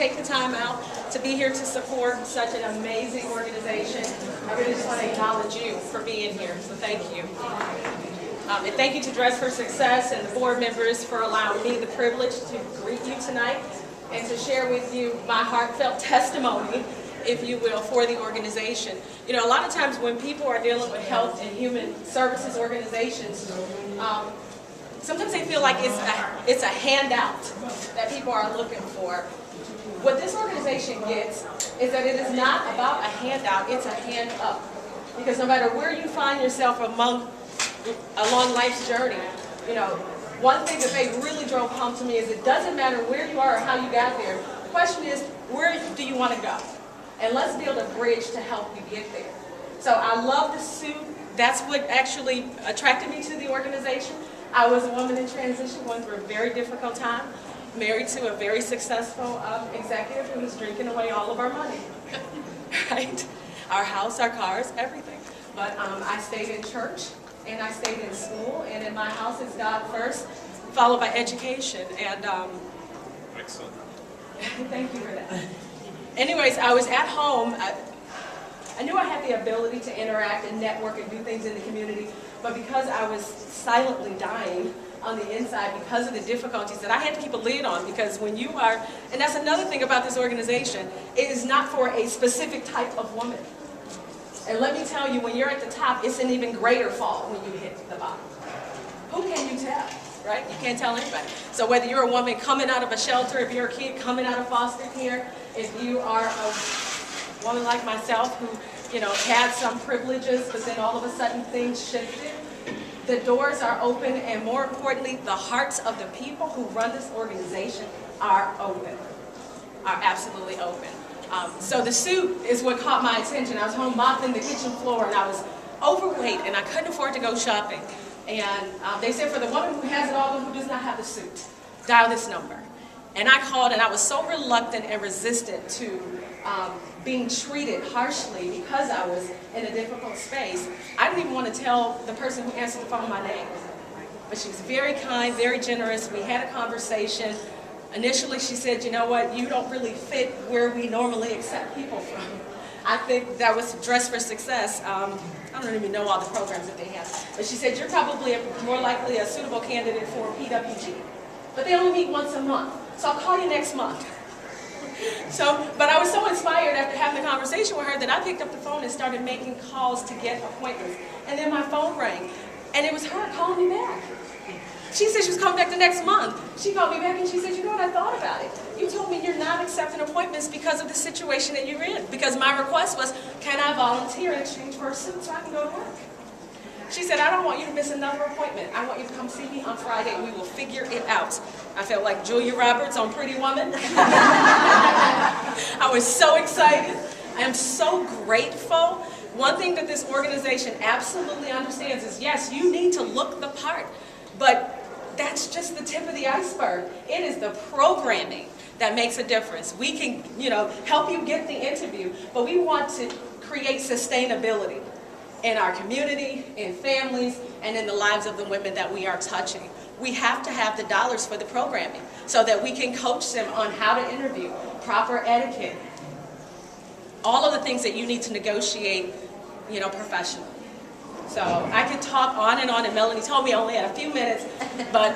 take the time out to be here to support such an amazing organization. I really just want to acknowledge you for being here, so thank you. And thank you to Dress for Success and the board members for allowing me the privilege to greet you tonight and to share with you my heartfelt testimony, if you will, for the organization. You know, a lot of times when people are dealing with health and human services organizations, sometimes they feel like it's a handout that people are looking for. What this organization gets is that it is not about a handout, it's a hand up. Because no matter where you find yourself along life's journey, you know, one thing that they really drove home to me is it doesn't matter where you are or how you got there. The question is, where do you want to go? And let's build a bridge to help you get there. So I love the suit. That's what actually attracted me to the organization. I was a woman in transition going through a very difficult time, married to a very successful executive who was drinking away all of our money, right? Our house, our cars, everything. But I stayed in church and I stayed in school, and in my house it's God first, followed by education. And excellent. Thank you for that. Anyways, I was at home. I knew I had the ability to interact and network and do things in the community, but because I was silently dying on the inside because of the difficulties that I had to keep a lid on, because when you are, and that's another thing about this organization, it is not for a specific type of woman. And let me tell you, when you're at the top, it's an even greater fall when you hit the bottom. Who can you tell, right? You can't tell anybody. So whether you're a woman coming out of a shelter, if you're a kid coming out of foster care, if you are a woman like myself who, you know, had some privileges, but then all of a sudden things shifted, the doors are open, and more importantly, the hearts of the people who run this organization are open, are absolutely open. So the suit is what caught my attention. I was home mopping the kitchen floor, and I was overweight, and I couldn't afford to go shopping. And they said, for the woman who has it all but who does not have the suit, dial this number. And I called, and I was so reluctant and resistant to being treated harshly because I was in a difficult space. I didn't even want to tell the person who answered the phone my name. But she was very kind, very generous. We had a conversation. Initially, she said, you know what, you don't really fit where we normally accept people from. I think that was Dress for Success. I don't even know all the programs that they have. But she said, you're probably more likely a suitable candidate for PWG. But they only meet once a month. So I'll call you next month. But I was so inspired after having the conversation with her that I picked up the phone and started making calls to get appointments. And then my phone rang, and it was her calling me back. She said she was coming back the next month. She called me back and she said, you know what, I thought about it. You told me you're not accepting appointments because of the situation that you're in. Because my request was, can I volunteer in exchange for a suit so I can go to work? She said, I don't want you to miss another appointment. I want you to come see me on Friday and we will figure it out. I felt like Julia Roberts on Pretty Woman. I was so excited. I am so grateful. One thing that this organization absolutely understands is, yes, you need to look the part, but that's just the tip of the iceberg. It is the programming that makes a difference. We can, you know, help you get the interview, but we want to create sustainability in our community, in families, and in the lives of the women that we are touching. We have to have the dollars for the programming so that we can coach them on how to interview, proper etiquette, all of the things that you need to negotiate, you know, professionally. So I could talk on, and Melanie told me I only had a few minutes, but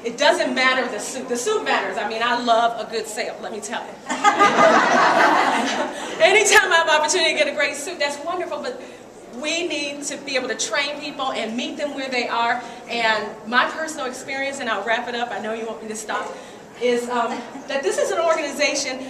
it doesn't matter the suit. The suit matters. I mean, I love a good sale, let me tell you. Anytime I have an opportunity to get a great suit, that's wonderful, but we need to be able to train people and meet them where they are. And my personal experience, and I'll wrap it up, I know you want me to stop, is that this is an organization,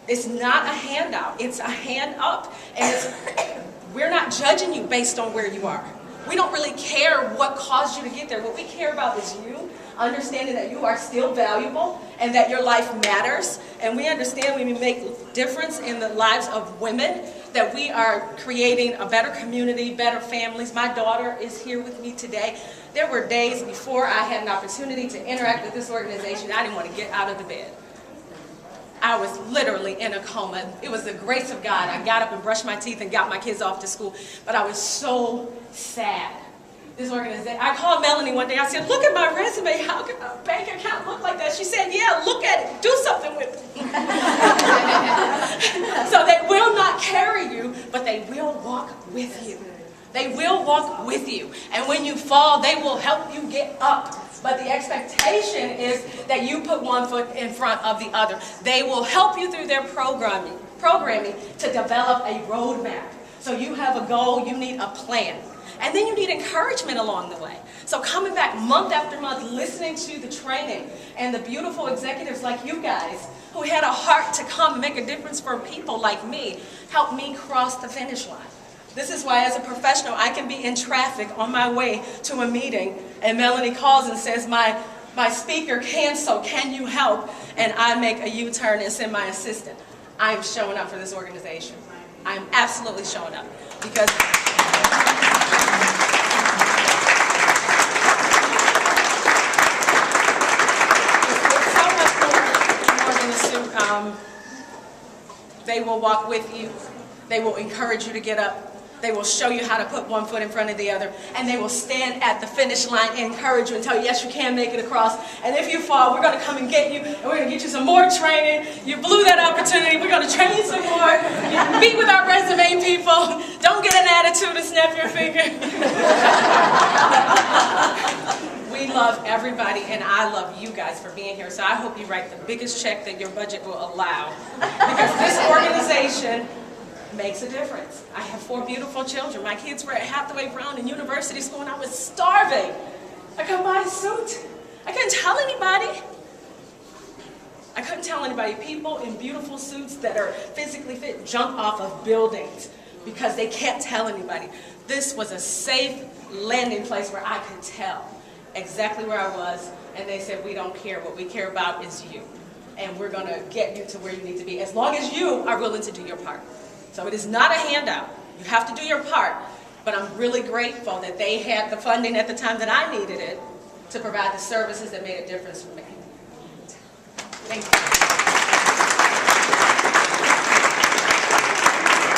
it's not a handout, it's a hand up. And we're not judging you based on where you are. We don't really care what caused you to get there. What we care about is you, understanding that you are still valuable and that your life matters. And we understand when we make a difference in the lives of women, that we are creating a better community, better families. My daughter is here with me today. There were days before I had an opportunity to interact with this organization, I didn't want to get out of the bed. I was literally in a coma. It was the grace of God. I got up and brushed my teeth and got my kids off to school, but I was so sad. This organization, I called Melanie one day, I said, look at my resume, how can a bank account look like that? She said, yeah, look at it, do something with it. They will walk with you. And when you fall, they will help you get up. But the expectation is that you put one foot in front of the other. They will help you through their programming to develop a roadmap. So you have a goal, you need a plan. And then you need encouragement along the way. So coming back month after month, listening to the training and the beautiful executives like you guys who had a heart to come and make a difference for people like me, helped me cross the finish line. This is why as a professional, I can be in traffic on my way to a meeting and Melanie calls and says, my speaker canceled, can you help? And I make a U-turn and send my assistant. I am showing up for this organization. I am absolutely showing up because it's so much more than a suit. They will walk with you. They will encourage you to get up. They will show you how to put one foot in front of the other. And they will stand at the finish line and encourage you and tell you, yes, you can make it across. And if you fall, we're going to come and get you. And we're going to get you some more training. You blew that opportunity. We're going to train you some more. You meet with our resume people. Don't get an attitude and snap your finger. We love everybody, and I love you guys for being here. So I hope you write the biggest check that your budget will allow. Because this organization makes a difference. I have 4 beautiful children. My kids were at Hathaway Brown in university school and I was starving. I couldn't buy a suit. I couldn't tell anybody. I couldn't tell anybody. People in beautiful suits that are physically fit jump off of buildings because they can't tell anybody. This was a safe landing place where I could tell exactly where I was, and they said, we don't care. What we care about is you. And we're going to get you to where you need to be as long as you are willing to do your part. So it is not a handout. You have to do your part. But I'm really grateful that they had the funding at the time that I needed it to provide the services that made a difference for me. Thank you.